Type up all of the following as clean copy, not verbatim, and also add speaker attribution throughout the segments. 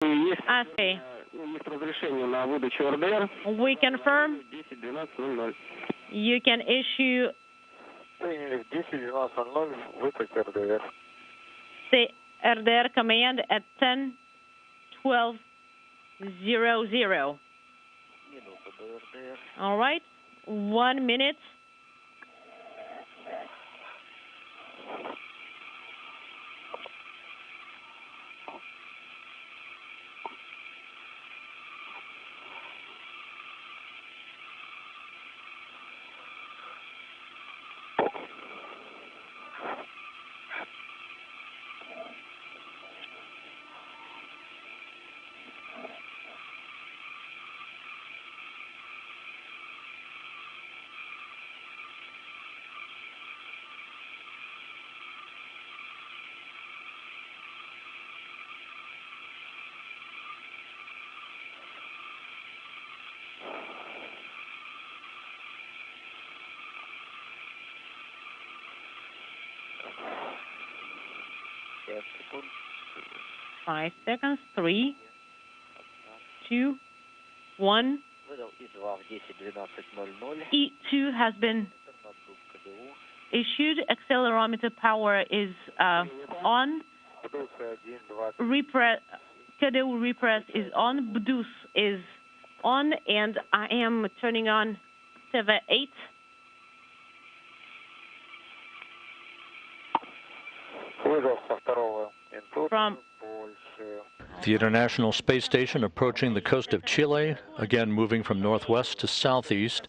Speaker 1: Okay. We confirm you can issue the RDR command at 10:12:00. All right. 1 minute.
Speaker 2: Yes.
Speaker 1: 5 seconds. 3, 2, 1. E2 has been issued. Accelerometer power is on. KDU repress is on. BDUS is on, and I am turning on Server 8. From
Speaker 3: the International Space Station approaching the coast of Chile, again moving from northwest to southeast,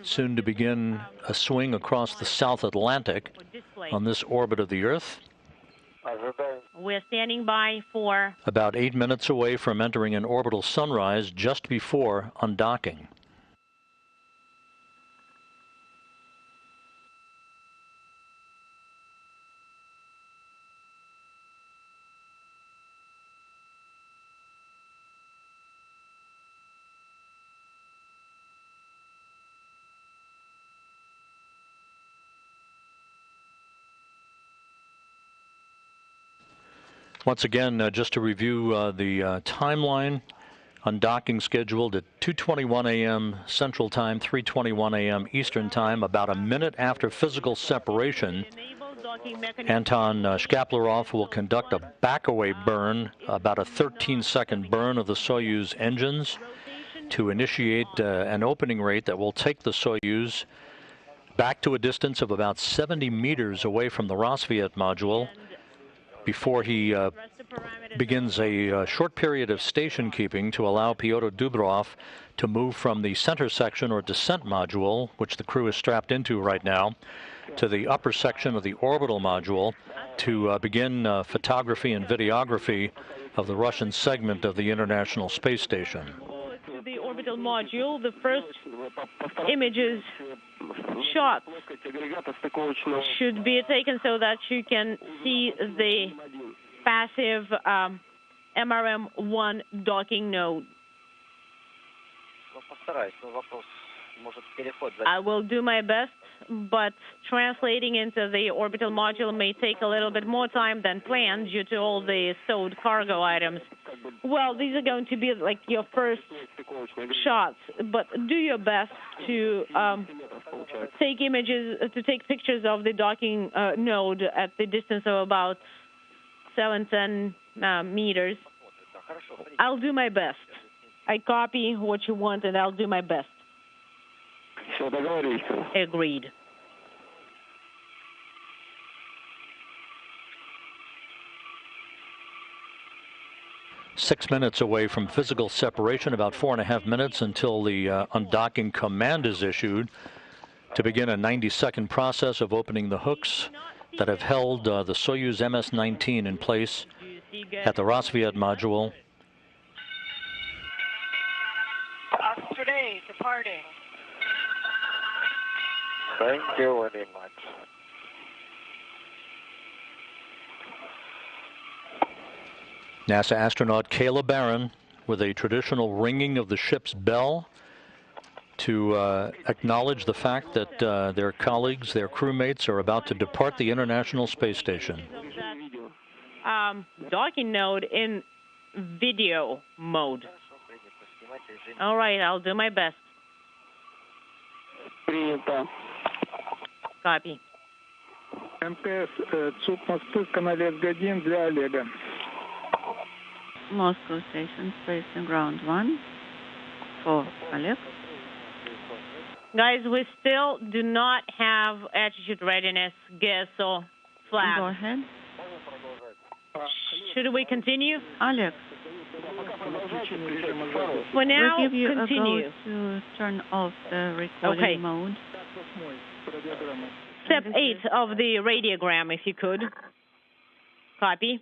Speaker 3: soon to begin a swing across the South Atlantic on this orbit of the Earth.
Speaker 1: We're standing by for
Speaker 3: about 8 minutes away from entering an orbital sunrise just before undocking. Once again, just to review the timeline, undocking scheduled at 2:21 a.m. Central Time, 3:21 a.m. Eastern Time, about a minute after physical separation. Anton Shkaplerov will conduct a backaway burn, about a 13-second burn of the Soyuz engines to initiate an opening rate that will take the Soyuz back to a distance of about 70 meters away from the Rosviet module, before he begins a short period of station keeping to allow Pyotr Dubrov to move from the center section or descent module, which the crew is strapped into right now, to the upper section of the orbital module to begin photography and videography of the Russian segment of the International Space Station.
Speaker 1: To the orbital module, the first images shots should be taken so that you can see the passive MRM-1 docking node. I will do my best, but translating into the orbital module may take a little bit more time than planned due to all the stowed cargo items. Well, these are going to be like your first shots, but do your best to take images, to take pictures of the docking node at the distance of about 7-10 meters. I'll do my best. I copy what you want, and I'll do my best. Agreed.
Speaker 3: Six minutes away from physical separation, about 4.5 minutes until the undocking command is issued to begin a 90-second process of opening the hooks that have held the Soyuz MS-19 in place at the Rosviet module.
Speaker 4: Today, departing.
Speaker 2: Thank you very much.
Speaker 3: NASA astronaut Kayla Barron with a traditional ringing of the ship's bell to acknowledge the fact that their colleagues, their crewmates, are about to depart the International Space Station.
Speaker 1: Docking node in video mode. All right, I'll do my best.
Speaker 5: Принято.
Speaker 1: Copy.
Speaker 5: МТС, ЦУП Москвы, канале С1 для Олега.
Speaker 6: Moscow station, station ground 1 for Oleg.
Speaker 1: Guys, we still do not have attitude readiness, GSO flag.
Speaker 6: Go ahead.
Speaker 1: Should we continue?
Speaker 6: Oleg,
Speaker 1: For now,
Speaker 6: we'll give you
Speaker 1: continue.
Speaker 6: a go to turn off the recording mode.
Speaker 1: Step 8 of the radiogram, if you could. Copy.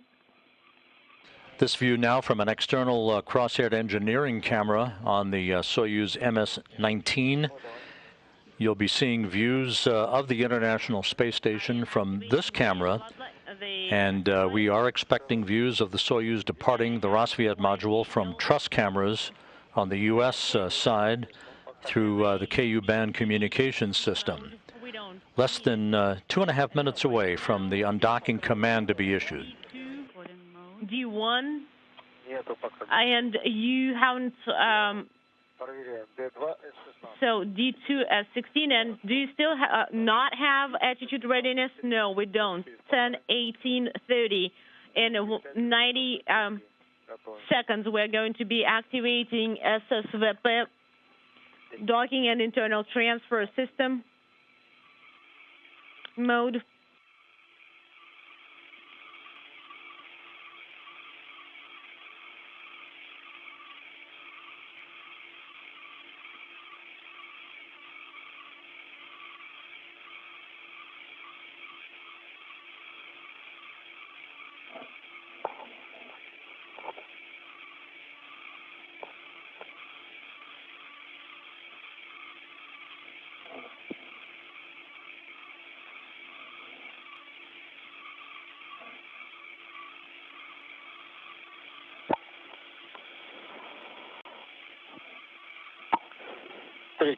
Speaker 3: This view now from an external cross-haired engineering camera on the Soyuz MS-19. You'll be seeing views of the International Space Station from this camera, and we are expecting views of the Soyuz departing the Rosviet module from truss cameras on the U.S. side through the Ku-band communications system. Less than 2.5 minutes away from the undocking command to be issued.
Speaker 1: D1, and you haven't, so D2 at 16, and do you still not have attitude readiness? No, we don't. 10, 18, 30. In 90 seconds, we're going to be activating SSVP, docking and internal transfer system mode.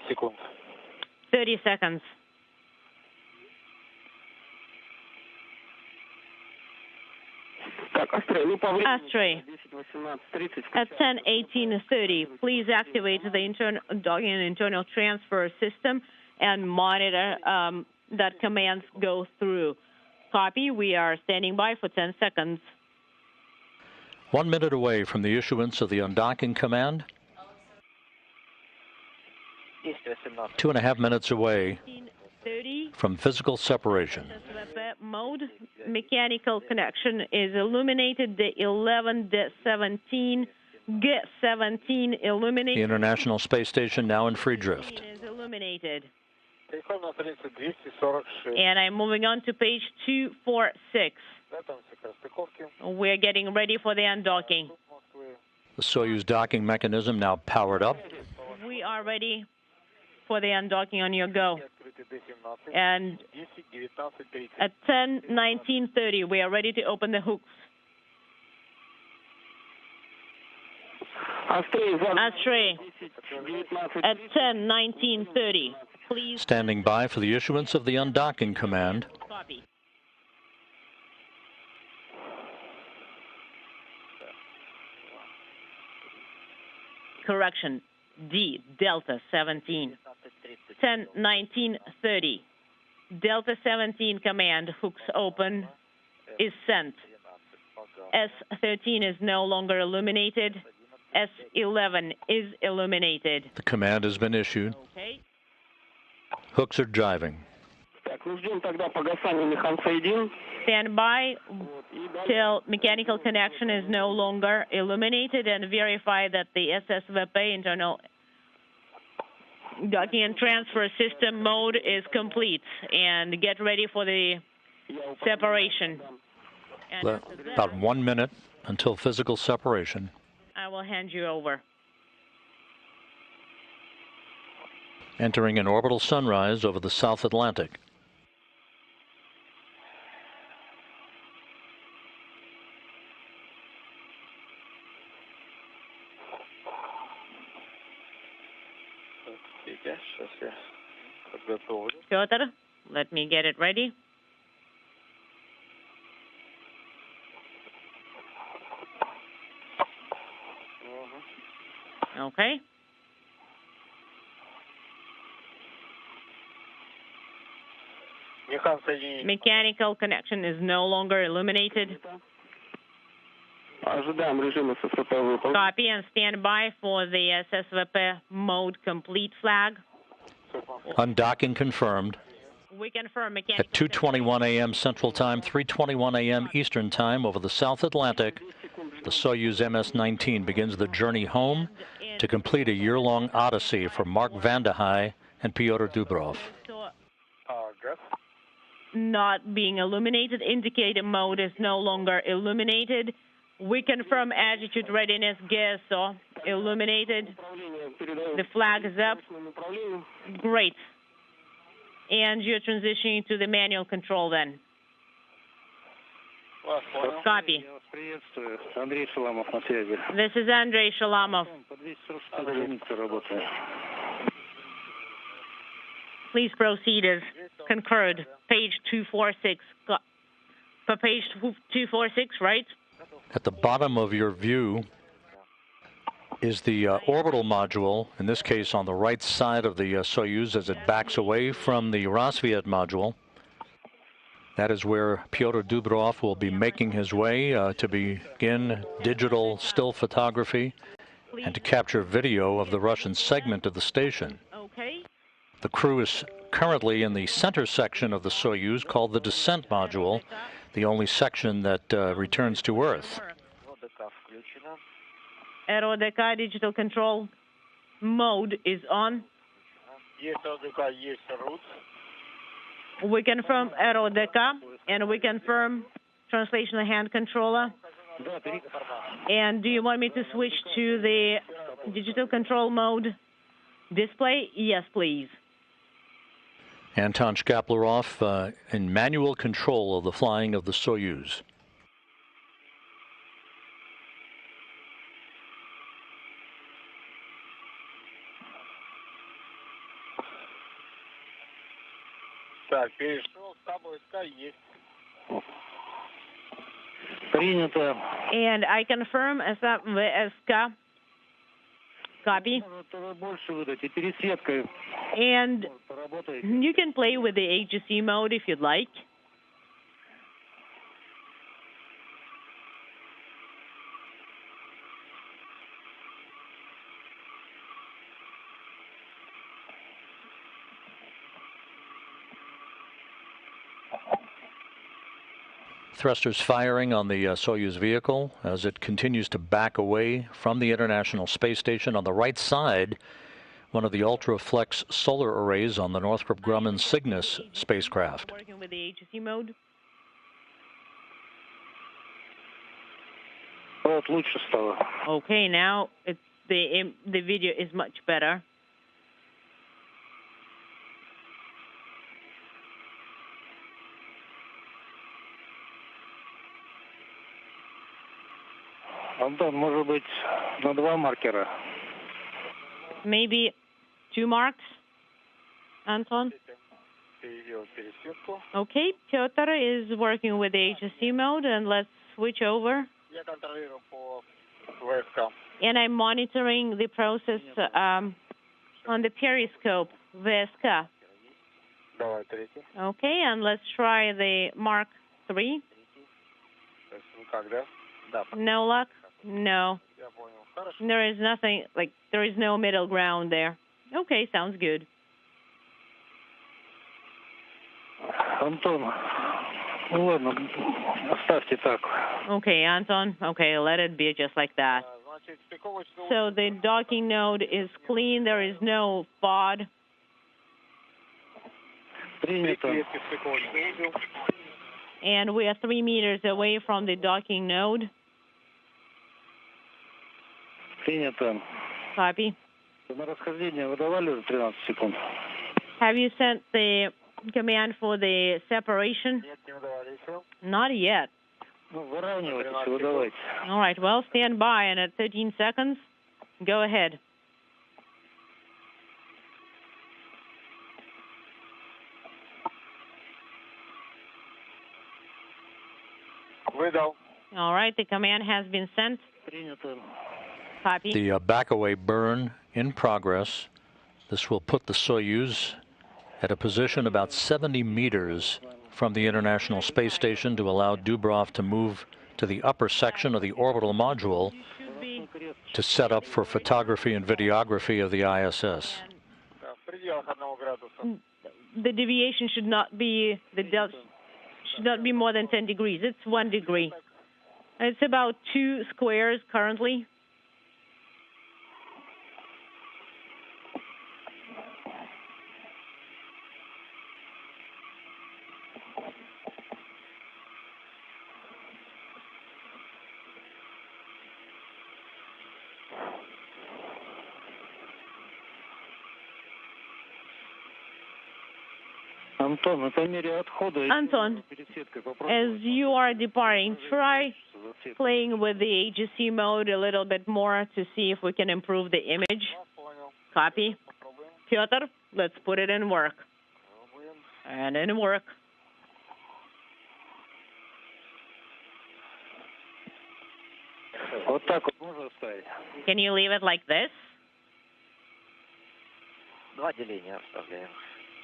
Speaker 2: Секунд.
Speaker 1: 30 seconds. Astray, at 10, 18, 30, please activate the docking and internal transfer system and monitor that commands go through. Copy. We are standing by for 10 seconds.
Speaker 3: 1 minute away from the issuance of the undocking command. 2.5 minutes away from physical separation.
Speaker 1: Mode, mechanical connection is illuminated. The 11, the 17, get 17 illuminated.
Speaker 3: The International Space Station now in free drift.
Speaker 1: Is illuminated. And I'm moving on to page 246. We're getting ready for the undocking.
Speaker 3: The Soyuz docking mechanism now powered up.
Speaker 1: We are ready for the undocking on your go. And at 10, 19, 30, we are ready to open the hooks. Astray, at 10, 19, 30, please.
Speaker 3: Standing by for the issuance of the undocking command.
Speaker 1: Copy. Correction. D, Delta 17. 10, 19, 30. Delta 17 command, hooks open, is sent. S13 is no longer illuminated. S11 is illuminated.
Speaker 3: The command has been issued.
Speaker 1: Okay.
Speaker 3: Hooks are jiving.
Speaker 1: Stand by till mechanical connection is no longer illuminated and verify that the SSVP internal docking and transfer system mode is complete, and get ready for the separation. And
Speaker 3: about 1 minute until physical separation.
Speaker 1: I will hand you over.
Speaker 3: Entering an orbital sunrise over the South Atlantic.
Speaker 1: Piotr, let me get it ready. Okay. Mechanical connection is no longer illuminated.
Speaker 5: Ожидаем режима ССВП выполнен.
Speaker 1: Copy and stand by for the SSVP mode complete flag.
Speaker 3: Undocking confirmed.
Speaker 1: We confirm mechanical
Speaker 3: At 2:21 a.m. Central Time, 3:21 a.m. Eastern Time over the South Atlantic, the Soyuz MS-19 begins the journey home to complete a year-long odyssey for Mark Vande Hei and Pyotr Dubrov.
Speaker 1: Not being illuminated. Indicator mode is no longer illuminated. We confirm attitude readiness gas off. Illuminated. The flag is up. Great. And you're transitioning to the manual control then. Copy. This is Andrei Shalamov. Please proceed as concurred. Page 246. For page 246, right?
Speaker 3: At the bottom of your view is the orbital module, in this case on the right side of the Soyuz as it backs away from the Rassvet module. That is where Pyotr Dubrov will be making his way to begin digital still photography and to capture video of the Russian segment of the station.
Speaker 1: Okay.
Speaker 3: The crew is currently in the center section of the Soyuz called the descent module, the only section that returns to Earth.
Speaker 1: RODK digital control mode is on. We confirm RODK and we confirm translational hand controller. And do you want me to switch to the digital control mode display? Yes, please.
Speaker 3: Anton Shkaplerov in manual control of the flying of the Soyuz.
Speaker 1: And I confirm SVSK. Copy. And you can play with the HGC mode if you'd like.
Speaker 3: Thrusters firing on the Soyuz vehicle as it continues to back away from the International Space Station. On the right side, one of the Ultraflex solar arrays on the Northrop Grumman Cygnus spacecraft.
Speaker 1: Working with the HGC mode. Okay, now the video is much better.
Speaker 5: Антон, может быть, на 2 маркера?
Speaker 1: Maybe 2 marks, Anton? Okay, Pyotr is working with the HGC mode, and let's switch over. And I'm monitoring the process on the periscope, VSK. Okay, and let's try the Mark 3. No luck? No. There is nothing, there is no middle ground there. Okay, sounds good.
Speaker 5: Антон, ну ладно, оставьте так.
Speaker 1: Okay, Anton. Okay, let it be just like that. So the docking node is clean. There is no FOD.
Speaker 5: Принято.
Speaker 1: And we are 3 meters away from the docking node.
Speaker 5: Принято.
Speaker 1: Copy.
Speaker 5: На расхождение выдавали уже 13 секунд?
Speaker 1: Have you sent the command for the separation? Not yet.
Speaker 5: Ну, выравнивайтесь, выдавайте.
Speaker 1: All right, well, stand by, and at 13 seconds, go ahead.
Speaker 2: Выдал.
Speaker 1: All right, the command has been sent.
Speaker 5: Принято.
Speaker 1: Copy.
Speaker 3: The back-away burn in progress. This will put the Soyuz at a position about 70 meters from the International Space Station to allow Dubrov to move to the upper section of the orbital module to set up for photography and videography of the ISS.
Speaker 1: The deviation should not be more than 10 degrees. It's 1 degree. It's about 2 squares currently. Anton, as you are departing, try playing with the AGC mode a little bit more to see if we can improve the image. Copy. Pyotr, let's put it in work. And in work. Can you leave it like this?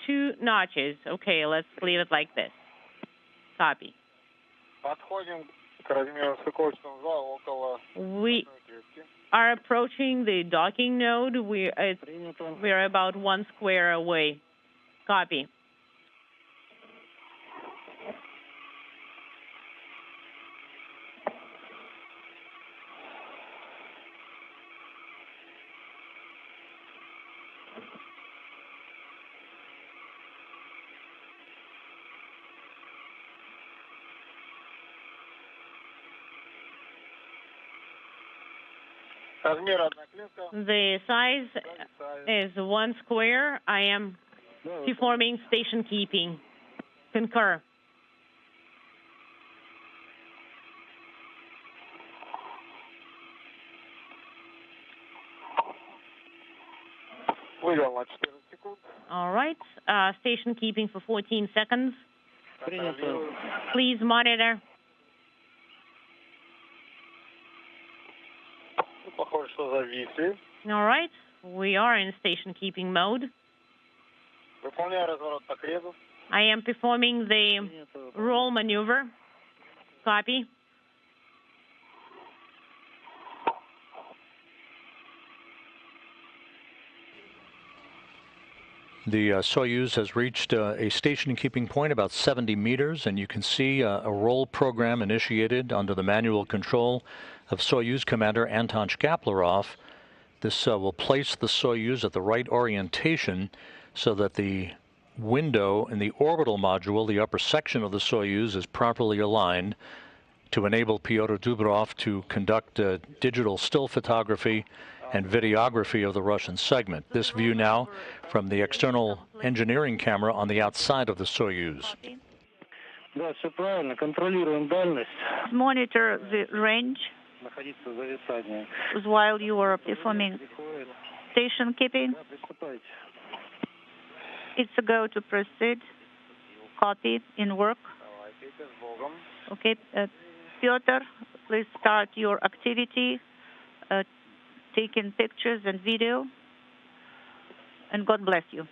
Speaker 1: 2 notches. Okay, let's leave it like this. Copy. We are approaching the docking node. We're about 1 square away. Copy. The size is 1 square. I am performing station keeping. Concur. All right. Station keeping for 14 seconds. Please monitor. All right. We are in station keeping mode. I am performing the roll maneuver. Copy.
Speaker 3: The Soyuz has reached a station keeping point about 70 meters, and you can see a roll program initiated under the manual control of Soyuz Commander Anton Shkaplerov. This will place the Soyuz at the right orientation so that the window in the orbital module, the upper section of the Soyuz, is properly aligned to enable Pyotr Dubrov to conduct digital still photography and videography of the Russian segment. This view now from the external engineering camera on the outside of the Soyuz.
Speaker 6: Monitor the range while you are performing station keeping. It's a go to proceed. Copy. In work. Okay. Pyotr, please start your activity. Taking pictures and video. And God bless you.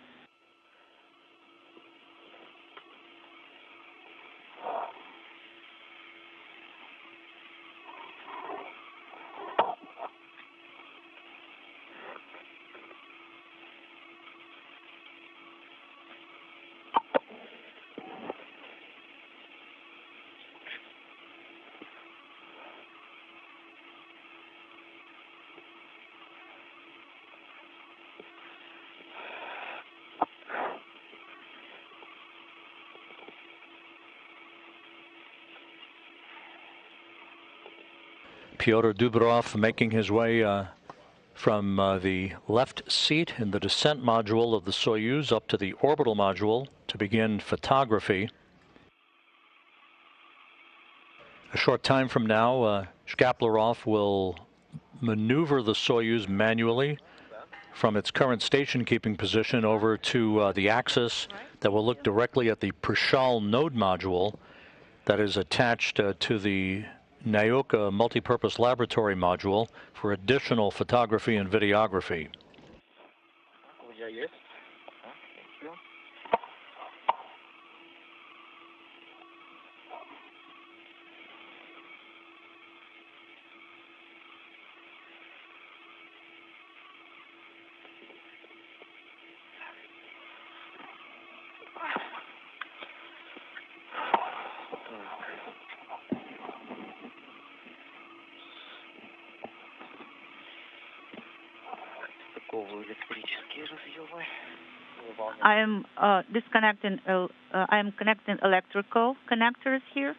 Speaker 3: Pyotr Dubrov making his way from the left seat in the descent module of the Soyuz up to the orbital module to begin photography. A short time from now, Shkaplerov will maneuver the Soyuz manually from its current station keeping position over to the axis that will look directly at the Prishal node module that is attached to the Nauka multipurpose laboratory module for additional photography and videography.
Speaker 6: I am disconnecting. I am connecting electrical connectors here.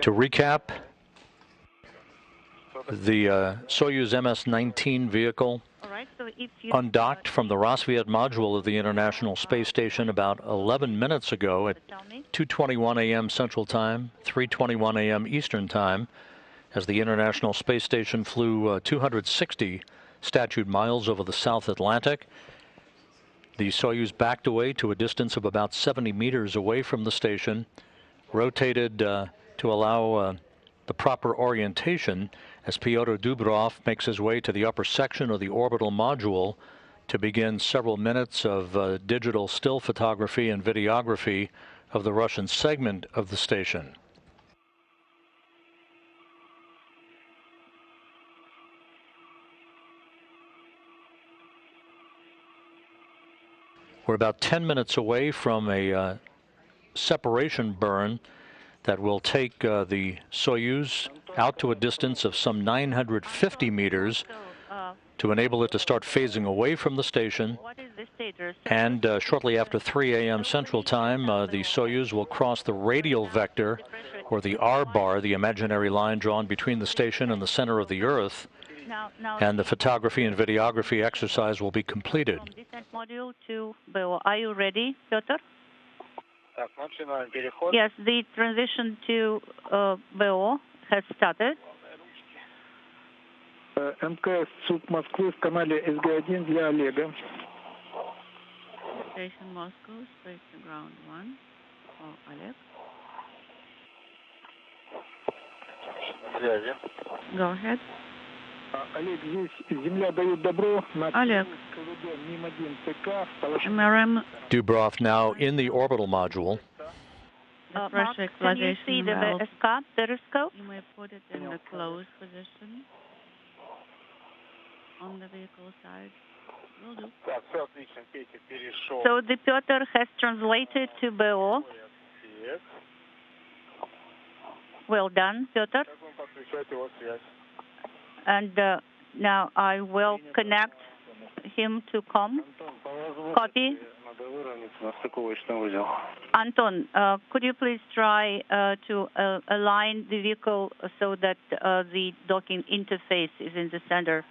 Speaker 3: To recap, the Soyuz MS-19 vehicle undocked from the Rosviet module of the International Space Station about 11 minutes ago at 2:21 a.m. Central Time, 3:21 a.m. Eastern Time, as the International Space Station flew 260 statute miles over the South Atlantic. The Soyuz backed away to a distance of about 70 meters away from the station, rotated to allow the proper orientation as Pyotr Dubrov makes his way to the upper section of the orbital module to begin several minutes of digital still photography and videography of the Russian segment of the station. We're about 10 minutes away from a separation burn that will take the Soyuz out to a distance of some 950 meters to enable it to start phasing away from the station. And shortly after 3 a.m. Central Time, the Soyuz will cross the radial vector, or the R bar, the imaginary line drawn between the station and the center of the Earth, and the photography and videography exercise will be completed.
Speaker 6: Descent module to BO. Are you ready, Pyotr? Yes, the transition to BO has started.
Speaker 5: МКС ЦУП Москвы в канале СГ-1 для Олега.
Speaker 6: Station Moscow, space to ground 1 for Oleg. Go ahead.
Speaker 5: Олег, здесь Земля дает добро на
Speaker 6: Олег.
Speaker 5: МИМ-1 ТК.
Speaker 6: MRM.
Speaker 3: Dubrov now in the orbital module.
Speaker 6: Mark, can you see the VSK periscope? You may put it in the closed position on the vehicle side. Will do. So the Pyotr has translated to BO. Well done, Pyotr. And now I will connect him to COM. Copy. Anton, could you please try to align the vehicle so that the docking interface is in the center?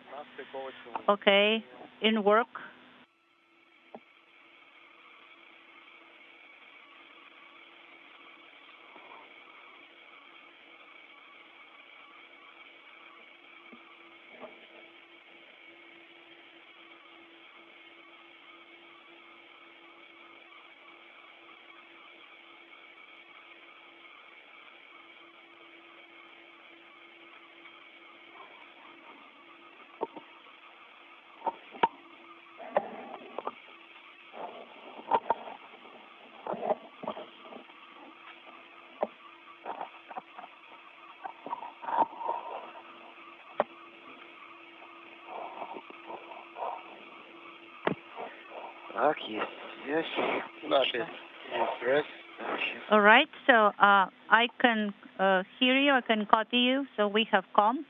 Speaker 6: Okay, in work. All right, so I can hear you, I can copy you, so we have COM.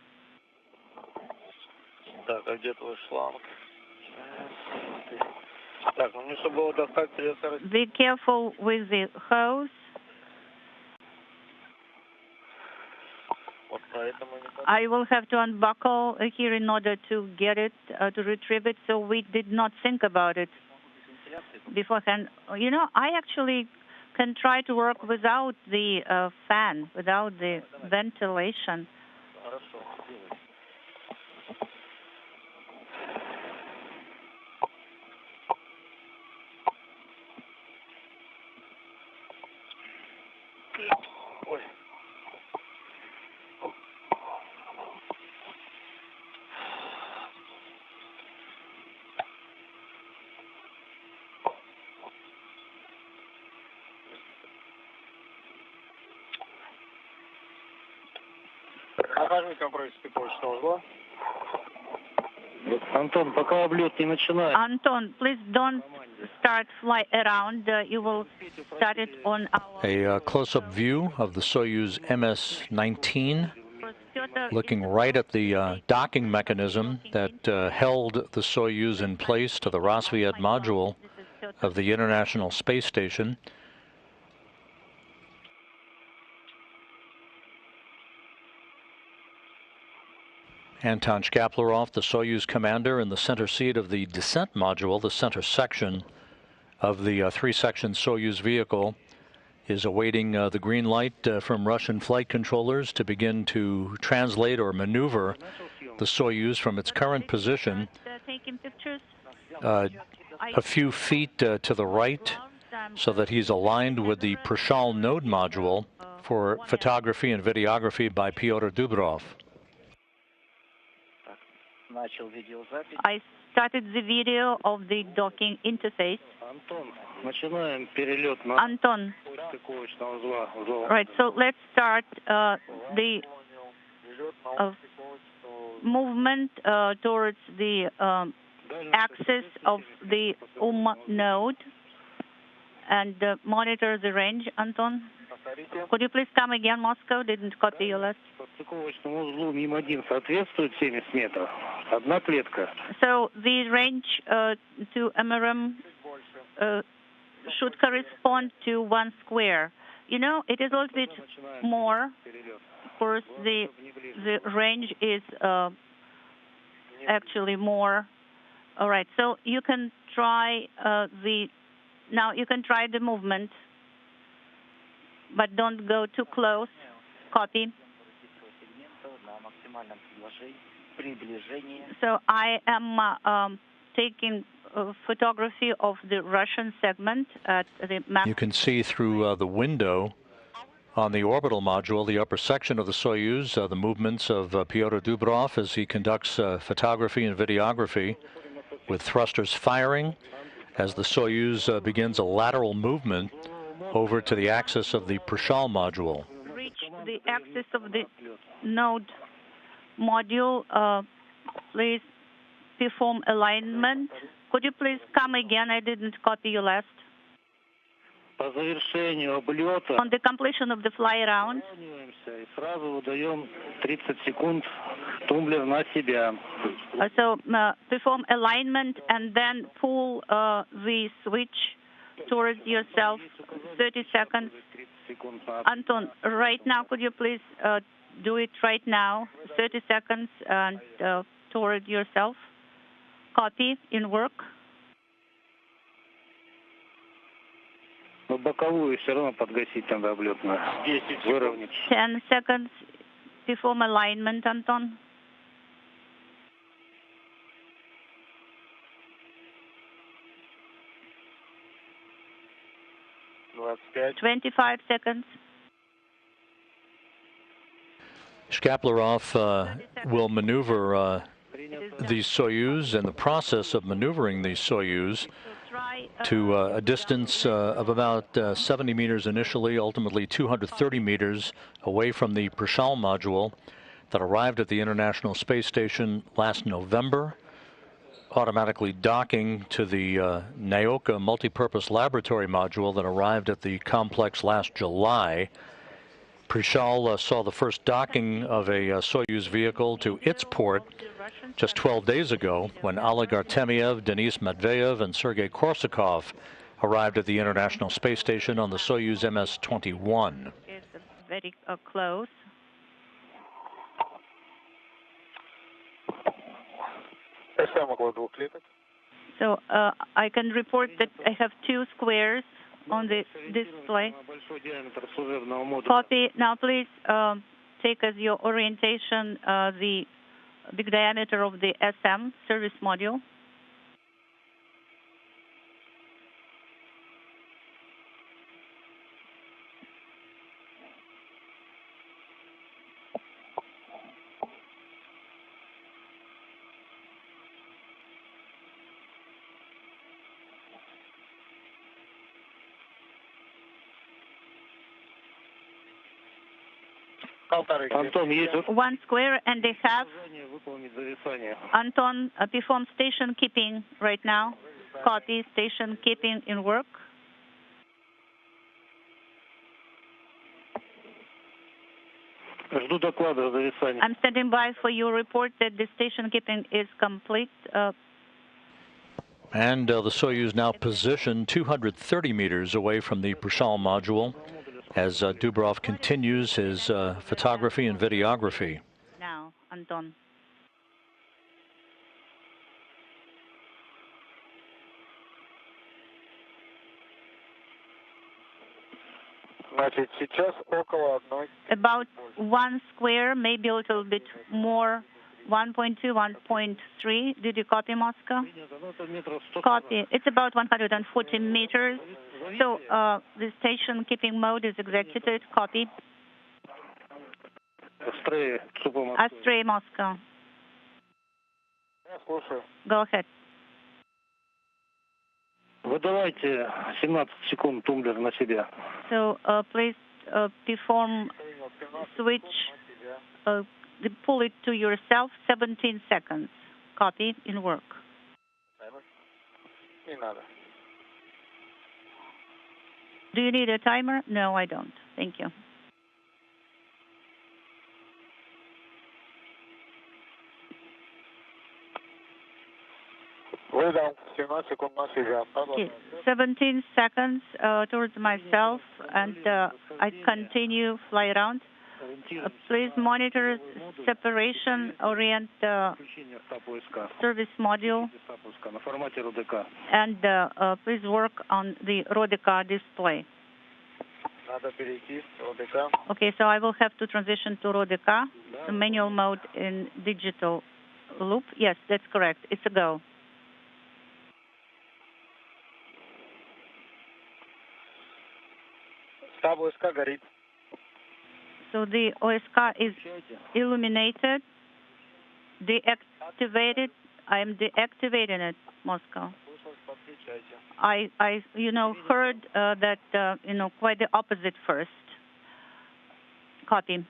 Speaker 2: Так, а где твой шланг? Так, ну мне чтобы было достать средства.
Speaker 6: Be careful with the hose.
Speaker 2: Вот поэтому не
Speaker 6: I will have to unbuckle here in order to get it, to retrieve it, so we did not think about it beforehand. You know, I actually can try to work without the fan, without the ventilation.
Speaker 2: Хорошо, делай. Ой. Покажи компрессию стыковочного узла. Антон, пока облет не начинает.
Speaker 6: Anton, please don't start fly around. You will start it on our...
Speaker 3: A close-up view of the Soyuz MS-19, looking right at the docking mechanism that held the Soyuz in place to the Rosviet module of the International Space Station. Anton Shkaplerov, the Soyuz commander, in the center seat of the descent module, the center section of the three-section Soyuz vehicle, is awaiting the green light from Russian flight controllers to begin to translate or maneuver the Soyuz from its current position a few feet to the right, so that he's aligned with the Prishal node module for photography and videography by Pyotr Dubrov.
Speaker 6: I started the video of the docking interface. Anton. Right, so let's start the movement towards the axis of the node and monitor the range, Anton. Could you please come again, Moscow? Didn't copy your last. So the range to MRM should correspond to 1 square. You know, it is a little bit more. Of course, the range is actually more. All right, so you can try now you can try the movement, but don't go too close. Copy. So I am taking photography of the Russian segment at the map.
Speaker 3: You can see through the window on the orbital module, the upper section of the Soyuz, the movements of Pyotr Dubrov as he conducts photography and videography with thrusters firing as the Soyuz begins a lateral movement over to the axis of the Prishal module.
Speaker 6: Reach the axis of the node module. Please perform alignment. Could you please come again? I didn't copy you last. On the completion of the fly around, so perform alignment and then pull the switch towards yourself. 30 seconds. Anton, right now, could you please do it right now? 30 seconds and toward yourself. Copy in work. 10 seconds. Perform alignment, Anton. 25 seconds.
Speaker 3: Shkaplerov will maneuver the Soyuz, and the process of maneuvering the Soyuz to a distance of about 70 meters initially, ultimately 230 meters away from the Prishal module that arrived at the International Space Station last November, automatically docking to the Naoka multipurpose laboratory module that arrived at the complex last July. Prishal saw the first docking of a Soyuz vehicle to its port just 12 days ago when Oleg Artemyev, Denis Medvedev, and Sergei Korsakov arrived at the International Space Station on the Soyuz MS-21.
Speaker 6: It's very close. So I can report that I have 2 squares on the display. Copy. Now please take as your orientation the big diameter of the SM service module.
Speaker 2: Антон, есть
Speaker 6: 1 square and a half. Anton, perform station keeping right now. Copy. Station keeping in work.
Speaker 2: Жду доклада о зависании.
Speaker 6: I'm standing by for your report that the station keeping is complete.
Speaker 3: And the Soyuz now positioned 230 meters away from the Prishal module as Dubrov continues his photography and videography.
Speaker 6: Now, Anton.
Speaker 2: Значит, сейчас около 1.
Speaker 6: About 1 square, maybe a little bit more, 1.2, 1.3. Did you copy, Moscow? Copy. It's about 140 meters. So the station keeping mode is executed. Copy. Astray, Moscow. Go ahead.
Speaker 2: Выдавайте 17 секунд тумблер на себя.
Speaker 6: So please perform switch, pull it to yourself, 17 seconds. Copy, in work.
Speaker 2: Не надо.
Speaker 6: Do you need a timer? No, I don't. Thank you.
Speaker 2: Выдал 17 секунд на себя.
Speaker 6: Okay. 17 seconds towards myself, and I continue fly around. Please monitor separation, orient service module, and please work on the RODK display. Okay, so I will have to transition to RODK, the manual mode in digital loop. Yes, that's correct. It's a go. So the OSK is illuminated, deactivated. I am deactivating it, Moscow. I heard that, quite the opposite first. Copy.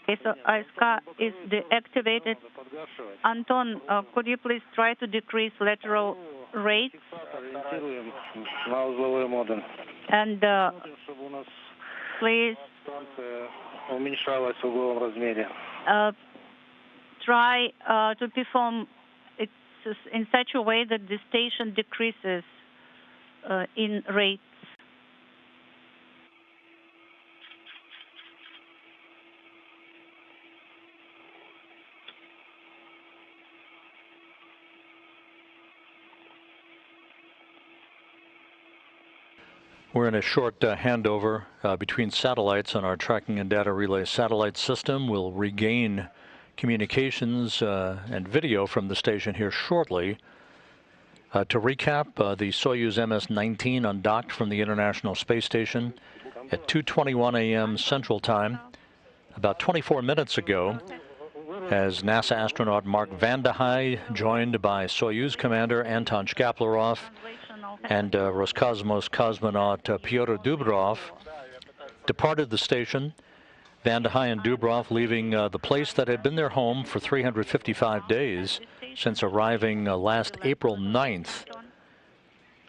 Speaker 6: Okay, so OSK is deactivated. Anton, could you please try to decrease lateral rates? And please try to perform it in such a way that the station decreases in rates.
Speaker 3: We're in a short handover between satellites on our tracking and data relay satellite system. We'll regain communications and video from the station here shortly. To recap, the Soyuz MS-19 undocked from the International Space Station at 2:21 a.m. Central Time about 24 minutes ago, as NASA astronaut Mark Vande Hei, joined by Soyuz commander Anton Shkaplerov and Roscosmos cosmonaut Pyotr Dubrov, departed the station. Vande Hei and Dubrov leaving the place that had been their home for 355 days since arriving last April 9th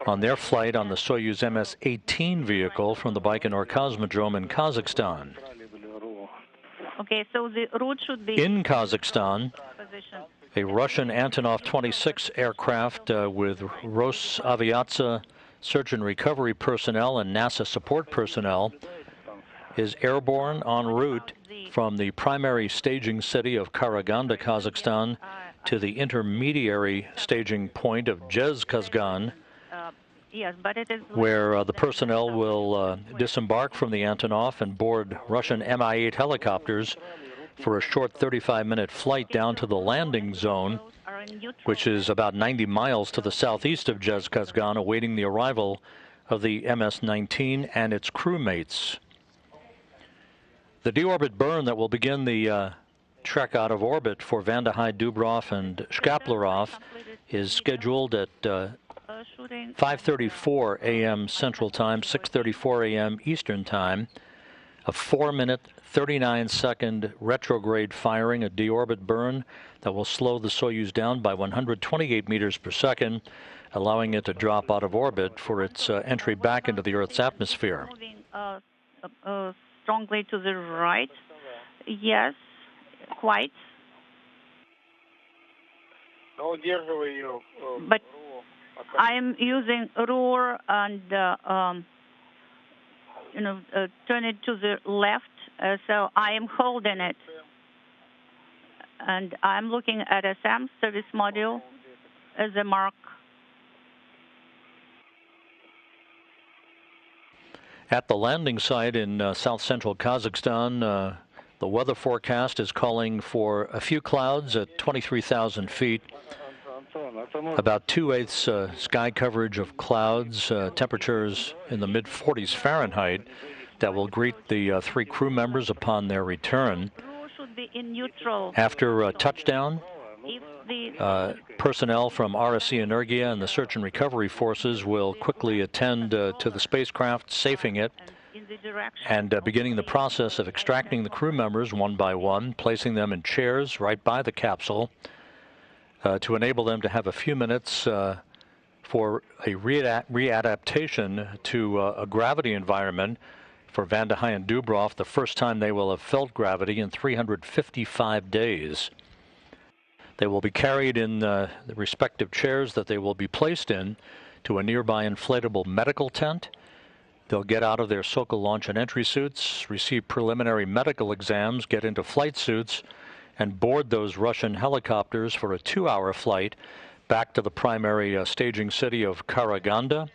Speaker 3: on their flight on the Soyuz MS-18 vehicle from the Baikonur Cosmodrome in Kazakhstan.
Speaker 6: Okay, so the route should be
Speaker 3: In Kazakhstan,
Speaker 6: position.
Speaker 3: a Russian Antonov 26 aircraft with Rosaviatsia search and recovery personnel and NASA support personnel is airborne en route from the primary staging city of Karaganda, Kazakhstan, to the intermediary staging point of Zhezkazgan,
Speaker 6: Yes, but it is
Speaker 3: where the personnel will disembark from the Antonov and board Russian Mi-8 helicopters for a short 35-minute flight down to the landing zone, which is about 90 miles to the southeast of Zhezkazgan, awaiting the arrival of the MS-19 and its crewmates. The Deorbit Burn that will begin the trek out of orbit for Vande Hei, Dubrov, and Shkaplerov is scheduled at 5:34 a.m. Central Time, 6:34 a.m. Eastern Time. A 4-minute, 39-second retrograde firing, a deorbit burn that will slow the Soyuz down by 128 meters per second, allowing it to drop out of orbit for its entry back into the Earth's atmosphere.
Speaker 6: Moving strongly to the right. Yes, quite. But I'm using roar and turn it to the left, so I am holding it. And I'm looking at SM service module as a mark.
Speaker 3: At the landing site in south central Kazakhstan, the weather forecast is calling for a few clouds at 23,000 feet, about 2/8 sky coverage of clouds, temperatures in the mid-40s Fahrenheit that will greet the 3 crew members upon their return.
Speaker 6: Should be in neutral.
Speaker 3: After touchdown,
Speaker 6: If the
Speaker 3: personnel from RSC Energia and the search and recovery forces will quickly attend to the spacecraft, safing it, and beginning the process of extracting the crew members one by one, placing them in chairs right by the capsule to enable them to have a few minutes for a readaptation to a gravity environment for Vande Hei and Dubrov, the first time they will have felt gravity in 355 days. They will be carried in the respective chairs that they will be placed in to a nearby inflatable medical tent. They'll get out of their Sokol launch and entry suits, receive preliminary medical exams, get into flight suits, and board those Russian helicopters for a 2-hour flight back to the primary staging city of Karaganda.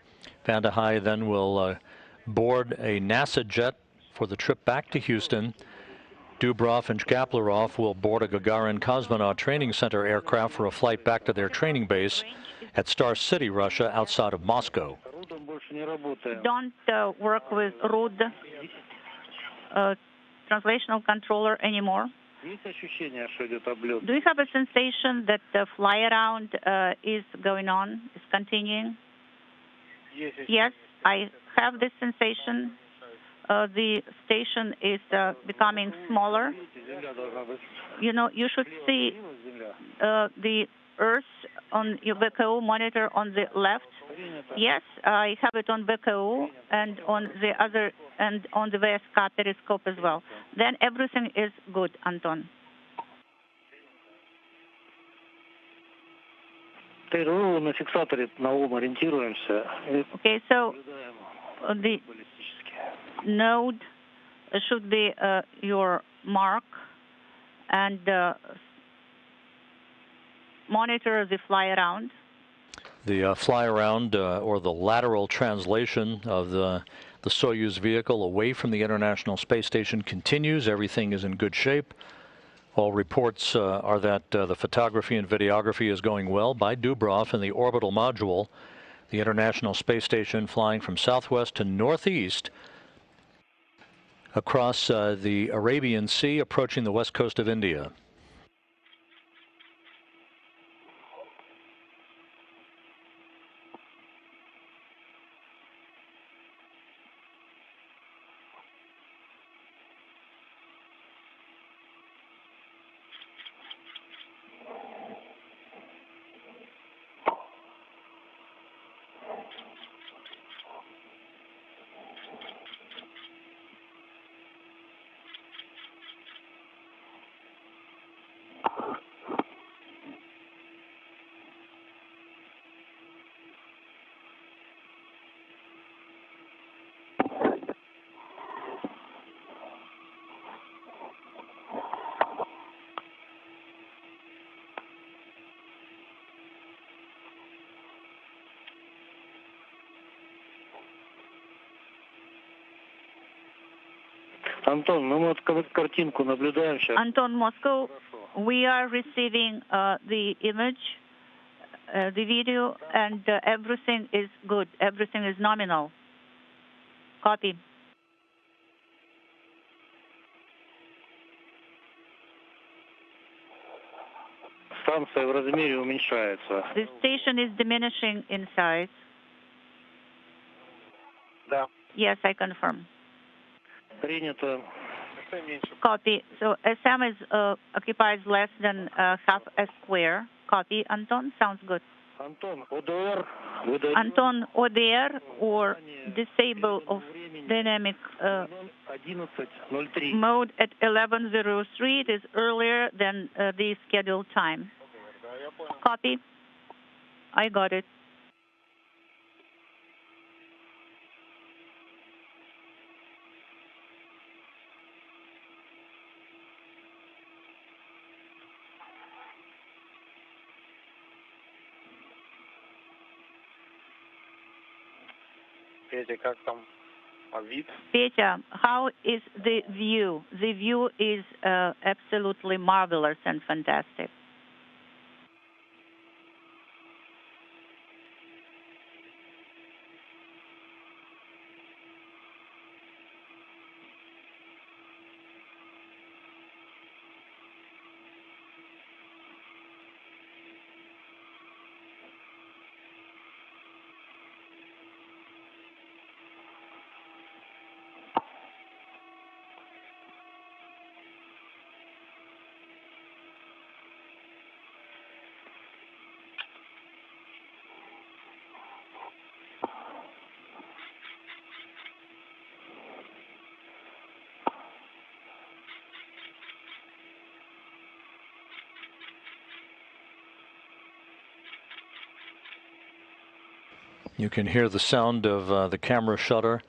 Speaker 3: Vande Hei then will board a NASA jet for the trip back to Houston. Dubrov and Shkaplerov will board a Gagarin Cosmonaut Training Center aircraft for a flight back to their training base at Star City, Russia, outside of Moscow.
Speaker 6: Don't work with RUD translational controller anymore. Do you have a sensation that the fly around is going on, is continuing? Yes, I have this sensation. The station is becoming smaller. You should see the Earth on your VKO monitor on the left. Yes, I have it on VKO and on the other and on the VSK periscope as well. Then everything is good, Anton. Okay, so the node should be your mark, and monitor the fly around.
Speaker 3: The fly around or the lateral translation of the Soyuz vehicle away from the International Space Station continues. Everything is in good shape. All reports are that the photography and videography is going well by Dubrov and the orbital module, the International Space Station flying from southwest to northeast across the Arabian Sea, approaching the west coast of India.
Speaker 2: Антон, мы вот картинку наблюдаем сейчас.
Speaker 6: Anton, Moscow, we are receiving the image, the video, and everything is good. Everything is nominal. Copy.
Speaker 2: Станция в размере уменьшается.
Speaker 6: The station is diminishing in size.
Speaker 2: Да.
Speaker 6: Yes, I confirm.
Speaker 2: Принято.
Speaker 6: Copy. So SM is occupies less than half a square. Copy, Anton. Sounds good.
Speaker 2: Антон, ОДР выдает
Speaker 6: Anton, ODR or disable of dynamic
Speaker 2: 11:03.
Speaker 6: mode at 11:03. It is earlier than the scheduled time. Copy. I got it.
Speaker 2: Петя, как там вид?
Speaker 6: Petya, how is the view? The view is absolutely marvelous and fantastic.
Speaker 3: You can hear the sound of the camera shutter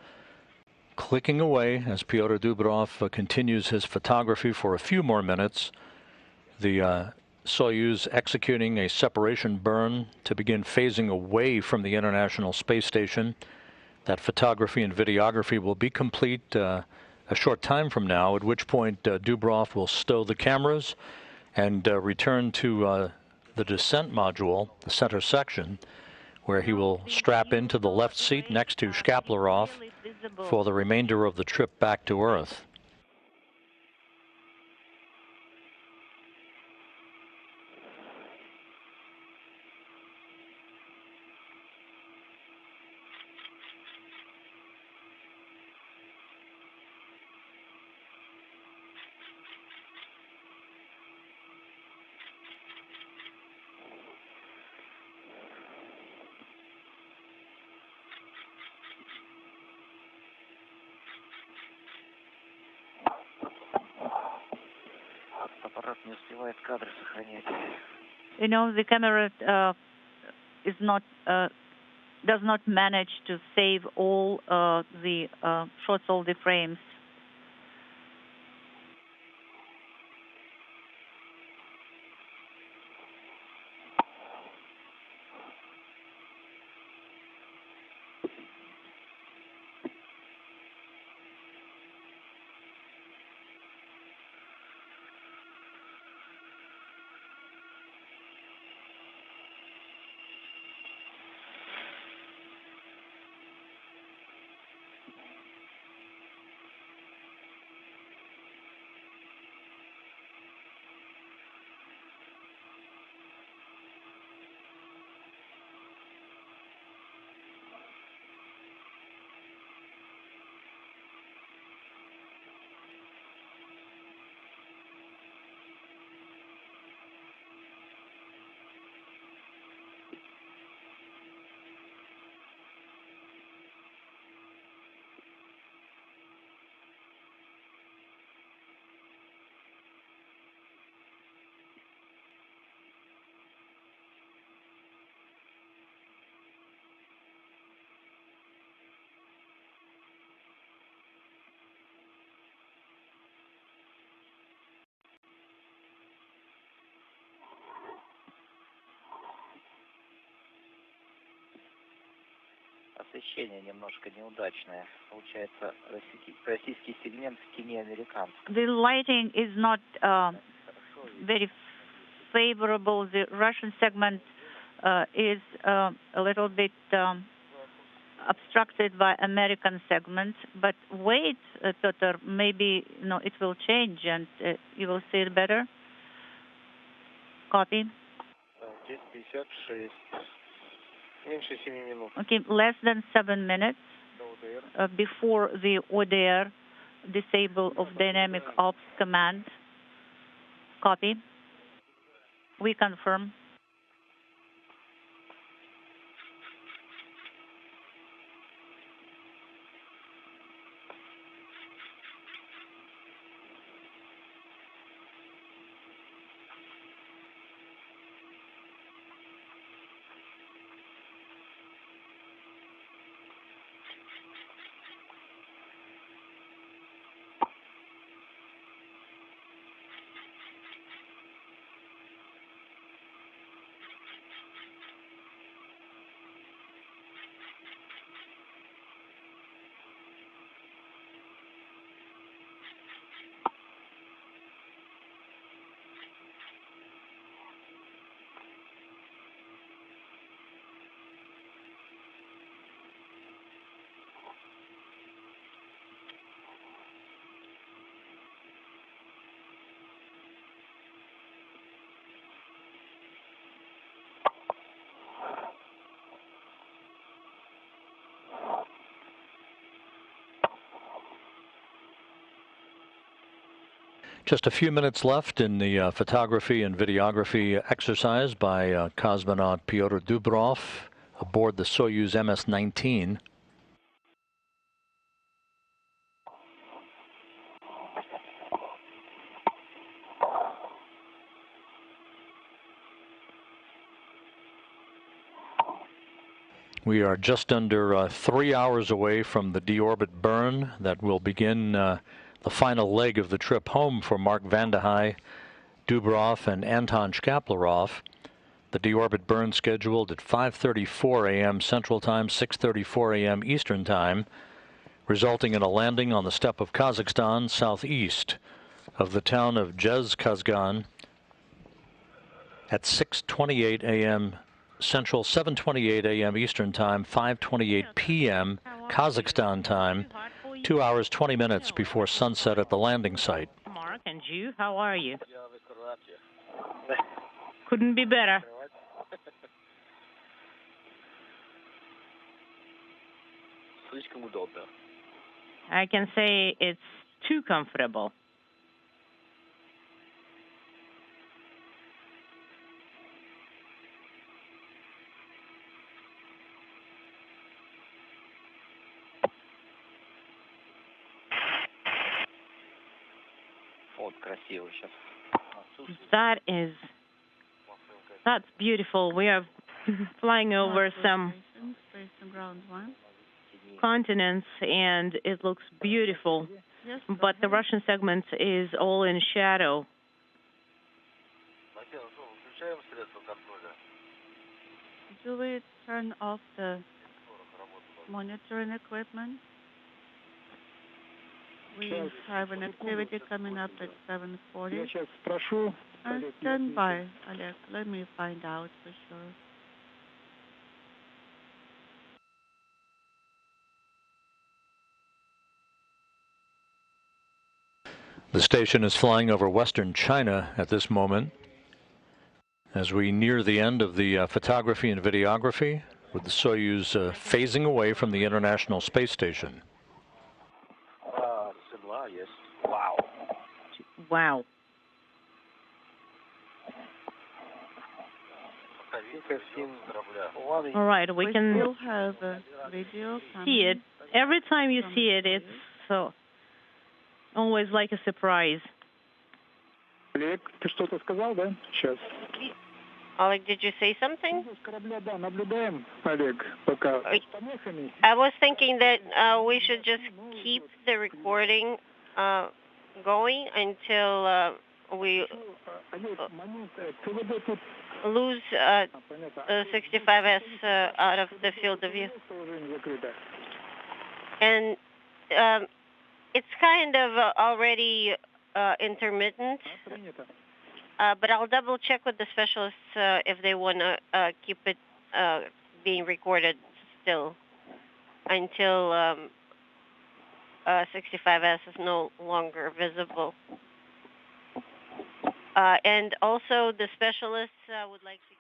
Speaker 3: clicking away as Pyotr Dubrov continues his photography for a few more minutes. The Soyuz executing a separation burn to begin phasing away from the International Space Station. That photography and videography will be complete a short time from now, at which point Dubrov will stow the cameras and return to the descent module, the center section, where he will strap into the left seat next to Shkaplerov for the remainder of the trip back to Earth.
Speaker 6: You know, the camera is not does not manage to save all the shots, all the frames.
Speaker 7: Освещение немножко неудачное. Получается, российский сегмент в тени американского.
Speaker 6: The lighting is not very favorable. The Russian segment is a little bit obstructed by American segment. But wait, Piotr, maybe it will change and you will see it better. Copy.
Speaker 5: 10:56. Меньше 7 минут.
Speaker 6: Okay, less than 7 minutes before the ODR disable of dynamic ops command. Copy. We confirm.
Speaker 3: Just a few minutes left in the photography and videography exercise by cosmonaut Pyotr Dubrov aboard the Soyuz MS-19. We are just under 3 hours away from the Deorbit Burn that will begin the final leg of the trip home for Mark Vande Hei, Dubrov, and Anton Shkaplerov. The Deorbit Burn scheduled at 5:34 a.m. Central Time, 6:34 a.m. Eastern Time, resulting in a landing on the steppe of Kazakhstan southeast of the town of Zhezkazgan at 6:28 a.m. Central, 7:28 a.m. Eastern Time, 5:28 p.m. Kazakhstan time, 2 hours 20 minutes before sunset at the landing site.
Speaker 1: Mark and you, how are you? Couldn't be better. I can say it's too comfortable. That's beautiful. We are flying over some continents, and it looks beautiful. But the Russian segment is all in shadow.
Speaker 6: Do we turn off the monitoring equipment? We have an activity coming up at 7:40. Stand by, Oleg. Let me find out for sure.
Speaker 3: The station is flying over western China at this moment as we near the end of the photography and videography, with the Soyuz phasing away from the International Space Station.
Speaker 7: Wow.
Speaker 1: Wow. All right, we can
Speaker 6: still have a video
Speaker 1: see it. Every time you see it, it's so always like a surprise.
Speaker 5: Олег, ты что-то сказал, да? Сейчас.
Speaker 8: Oleg, did you say something?
Speaker 5: Да, наблюдаем, Олег, пока.
Speaker 8: I was thinking that we should just keep the recording going until we... lose 65S out of the field of view. And it's kind of already intermittent, but I'll double check with the specialists if they want to keep it being recorded still until 65S is no longer visible. And also the specialists would like to get...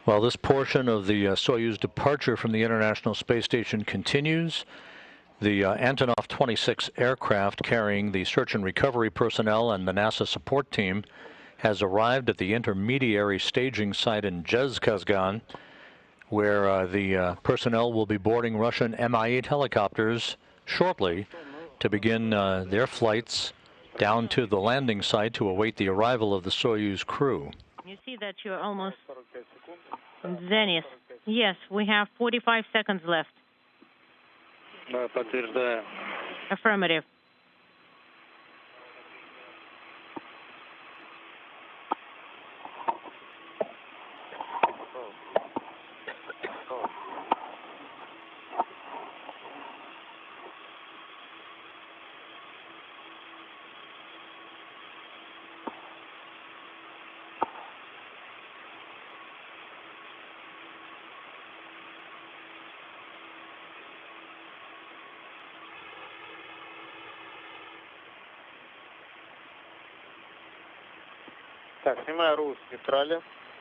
Speaker 3: Well, this portion of the Soyuz departure from the International Space Station continues. The Antonov 26 aircraft carrying the search and recovery personnel and the NASA support team has arrived at the intermediary staging site in Zhezkazgan, where the personnel will be boarding Russian Mi-8 helicopters shortly to begin their flights down to the landing site to await the arrival of the Soyuz crew.
Speaker 1: You see that you're almost zenith. Yes, we have 45 seconds left.
Speaker 2: Да, подтверждаю.
Speaker 1: Affirmative.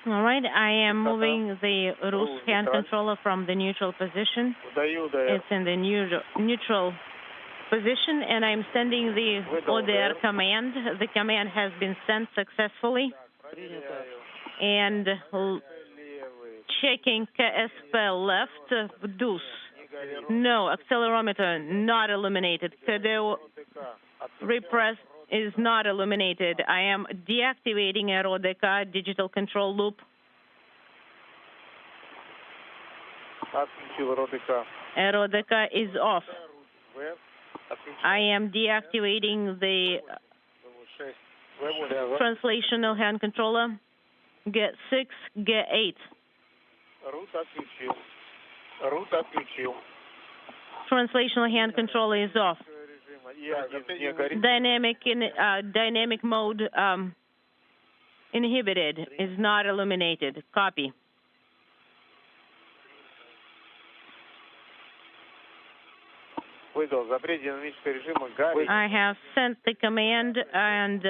Speaker 1: All right, I am moving the Rus hand controller from the neutral position. It's in the neutral position, and I'm sending the ODR command. The command has been sent successfully. And checking KSP left, DUS. No, accelerometer not illuminated. KDO repressed is not illuminated. I am deactivating RODK digital control loop. RODK is off. I am deactivating the translational hand controller. Get 6, get 8. Translational hand controller is off. Dynamic mode inhibited, is not illuminated. Copy. I have sent the command, and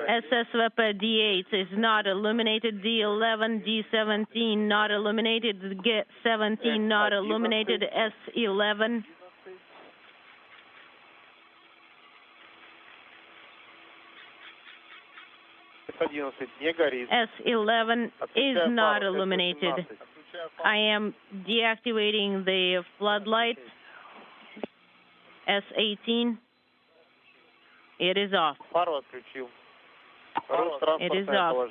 Speaker 1: SSVP D8 is not illuminated. D11, D17 not illuminated. G17 not illuminated. S11. S11 is not illuminated. I am deactivating the floodlights. S18. It is off. It is off.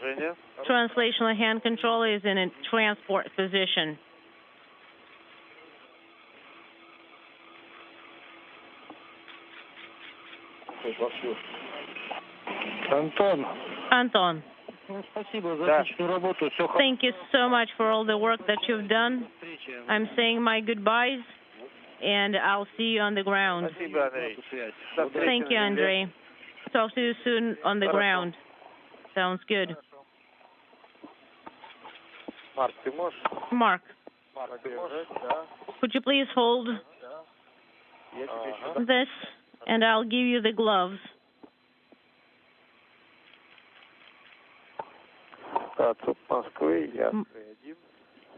Speaker 1: Translational hand control is in a transport position. Anton. Thank you so much for all the work that you've done. I'm saying my goodbyes, and I'll see you on the ground. Thank you, Andrei. Talk to you soon on the ground. Sounds good. Mark, could you please hold this, and I'll give you the gloves.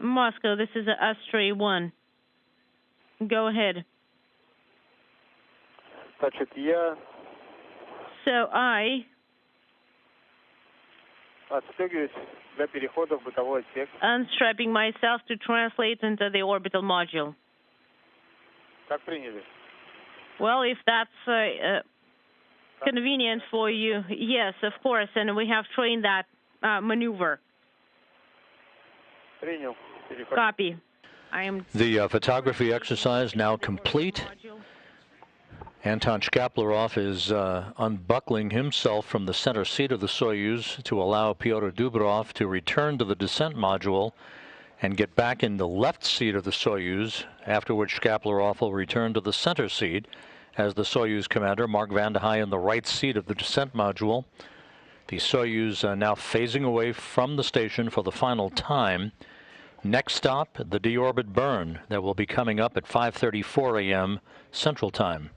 Speaker 1: Moscow, this is Astray 1. Go ahead. So I unstrapping myself to translate into the orbital module. Well, if that's convenient for you, yes, of course, and we have trained that maneuver. Copy.
Speaker 3: The photography exercise now complete. Anton Shkaplerov is unbuckling himself from the center seat of the Soyuz to allow Pyotr Dubrov to return to the descent module and get back in the left seat of the Soyuz, after which Shkaplerov will return to the center seat as the Soyuz commander, Mark Vande Hei, in the right seat of the descent module. The Soyuz now phasing away from the station for the final time. Next stop, the Deorbit Burn, that will be coming up at 5:34 a.m. Central Time.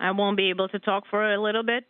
Speaker 1: I won't be able to talk for a little bit.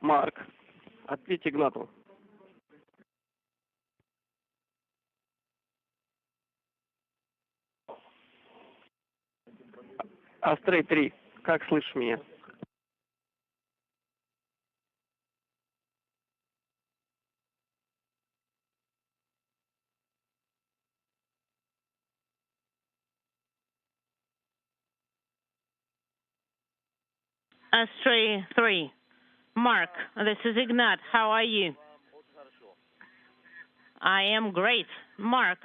Speaker 9: Марк, ответь Игнату. Астрей 3, как слышишь меня?
Speaker 1: Astray 3. Mark, this is Ignat. How are you? I am great. Mark,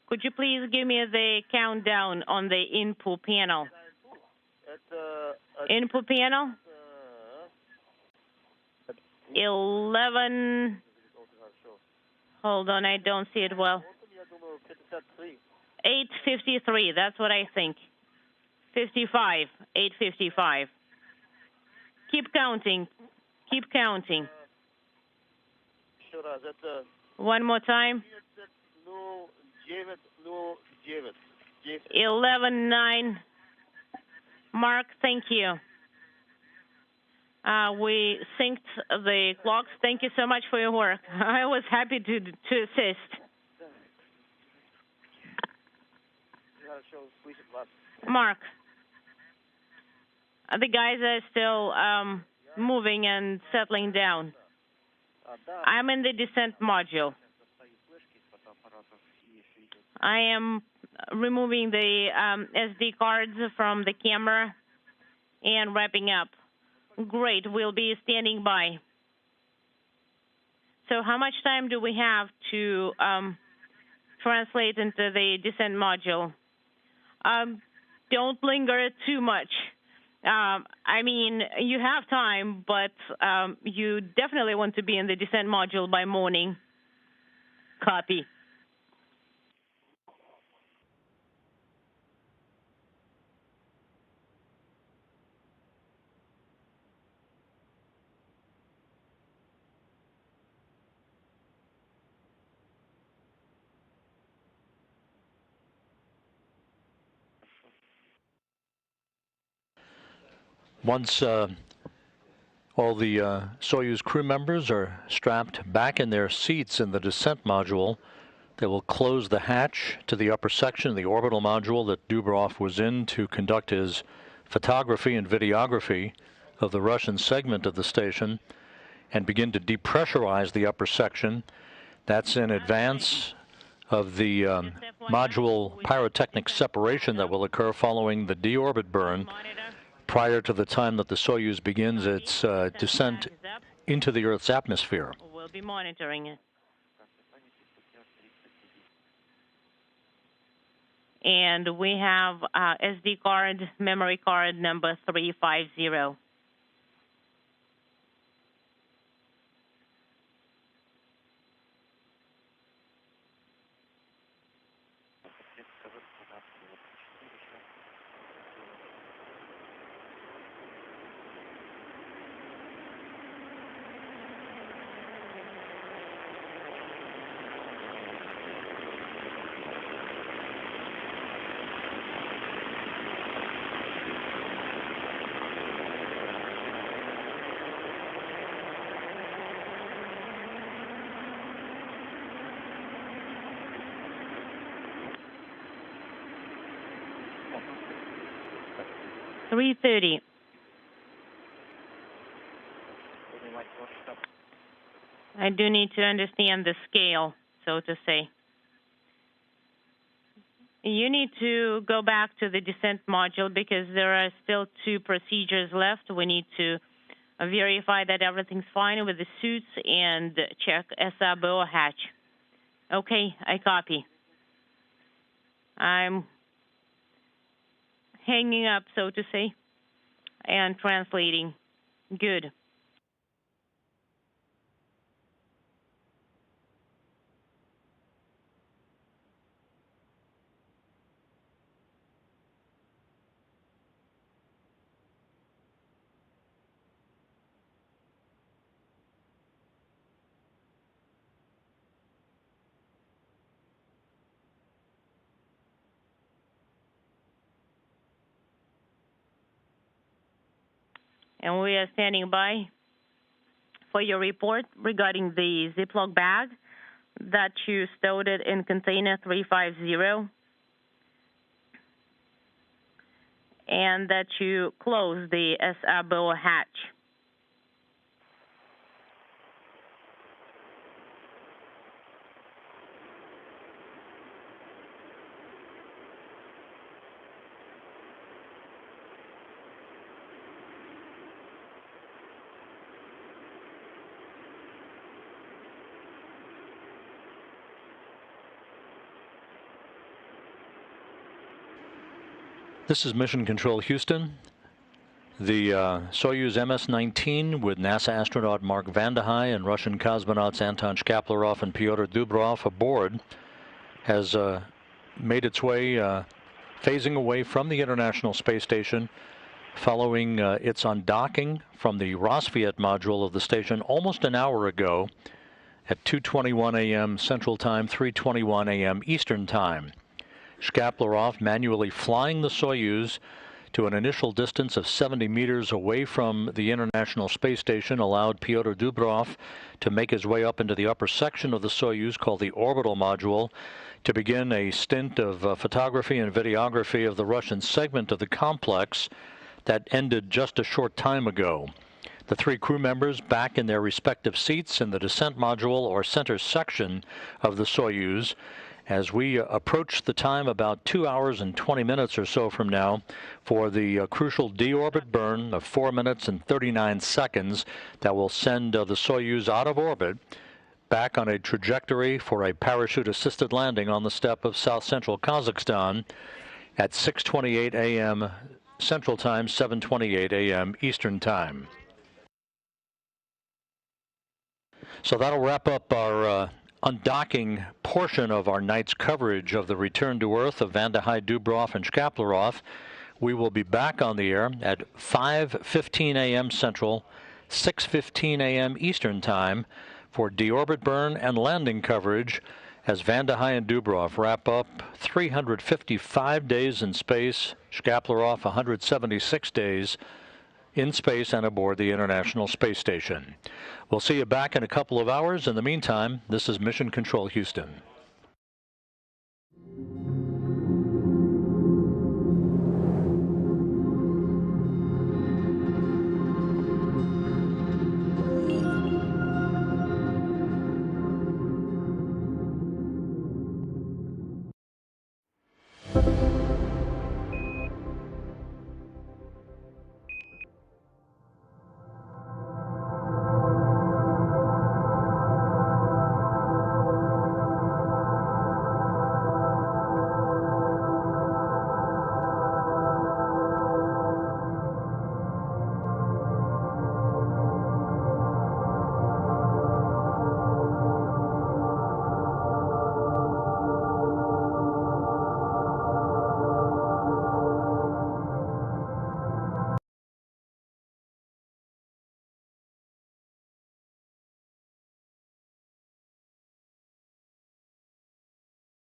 Speaker 1: could you please give me the countdown on the input panel? Input panel? 11. Hold on, I don't see it well. 8:53, that's what I think. 55, 8:55. Keep counting. Keep counting. One more time. 11:09. Mark, thank you. We synced the clocks. Thank you so much for your work. I was happy to assist. Mark, the guys are still moving and settling down. I'm in the descent module. I am removing the SD cards from the camera and wrapping up. Great, we'll be standing by. So how much time do we have to translate into the descent module? Don't linger too much. I mean, you have time, but you definitely want to be in the descent module by morning. Copy.
Speaker 3: Once all the Soyuz crew members are strapped back in their seats in the descent module, they will close the hatch to the upper section of the orbital module that Dubrov was in to conduct his photography and videography of the Russian segment of the station and begin to depressurize the upper section. That's in advance of the module pyrotechnic separation that will occur following the deorbit burn prior to the time that the Soyuz begins its descent into the Earth's atmosphere.
Speaker 1: We'll be monitoring it. And we have SD card, memory card number 350. .330. I do need to understand the scale, so to say. You need to go back to the descent module because there are still 2 procedures left. We need to verify that everything's fine with the suits and check SRBO hatch. Okay, I copy. I'm hanging up, so to say, and translating. Good. And we are standing by for your report regarding the Ziploc bag that you stowed it in container 350 and that you closed the SRBO hatch.
Speaker 3: This is Mission Control Houston. The Soyuz MS-19 with NASA astronaut Mark Vande Hei and Russian cosmonauts Anton Shkaplerov and Pyotr Dubrov aboard has made its way, phasing away from the International Space Station following its undocking from the Rosviet module of the station almost an hour ago at 2:21 a.m. Central Time, 3:21 a.m. Eastern Time. Shkaplerov manually flying the Soyuz to an initial distance of 70 meters away from the International Space Station allowed Pyotr Dubrov to make his way up into the upper section of the Soyuz called the orbital module to begin a stint of photography and videography of the Russian segment of the complex that ended just a short time ago. The 3 crew members back in their respective seats in the descent module or center section of the Soyuz as we approach the time about 2 hours and 20 minutes or so from now for the crucial deorbit burn of 4 minutes and 39 seconds that will send the Soyuz out of orbit back on a trajectory for a parachute-assisted landing on the steppe of south-central Kazakhstan at 6:28 a.m. Central Time, 7:28 a.m. Eastern Time. So that'll wrap up our undocking portion of our night's coverage of the return to Earth of Vande Hei, Dubrov, and Shkaplerov. We will be back on the air at 5:15 a.m. Central, 6:15 a.m. Eastern Time for deorbit burn and landing coverage as Vande Hei and Dubrov wrap up 355 days in space, Shkaplerov 176 days in space and aboard the International Space Station. We'll see you back in a couple of hours. In the meantime, this is Mission Control Houston.